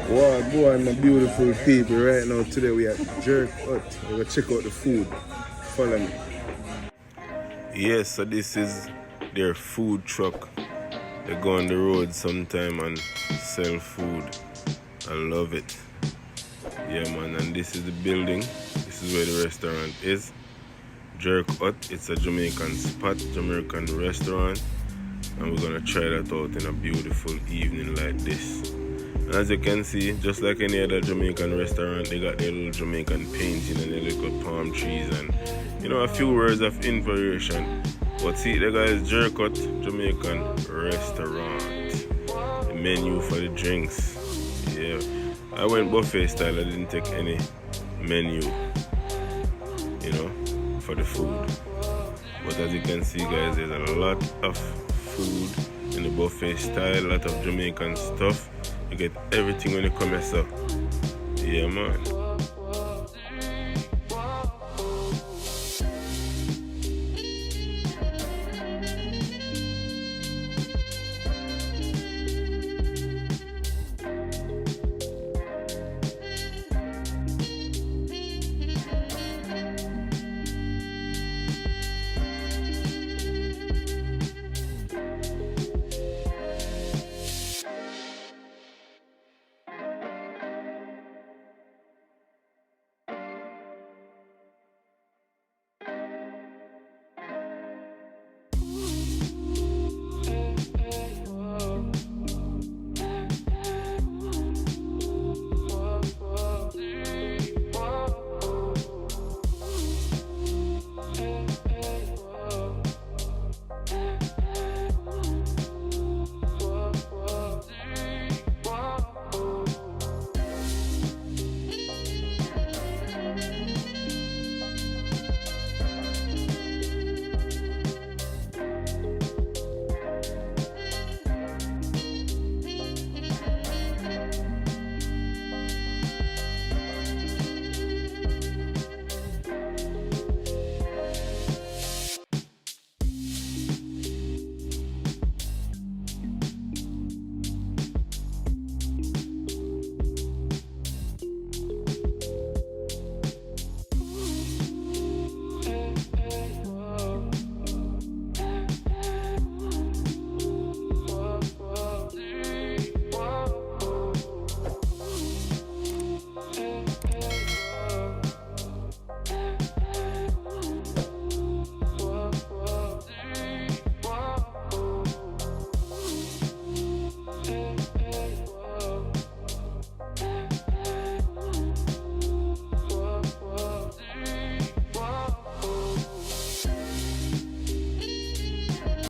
Wow, boy, my beautiful people. Right now, today we are at Jerk Hut. We're going to check out the food. Follow me. Yes, so this is their food truck. They go on the road sometime and sell food. I love it. Yeah, man, and this is the building. This is where the restaurant is. Jerk Hut. It's a Jamaican spot, Jamaican restaurant. And we're going to try that out in a beautiful evening like this. And as you can see, just like any other Jamaican restaurant, they got their little Jamaican painting and their little palm trees and, a few words of information. But see, the guy is Jerk Hut Jamaican restaurant. The menu for the drinks. Yeah. I went buffet style, I didn't take any menu, for the food. But as you can see, guys, there's a lot of food in the buffet style, a lot of Jamaican stuff. You get everything when you come here, so yeah, man.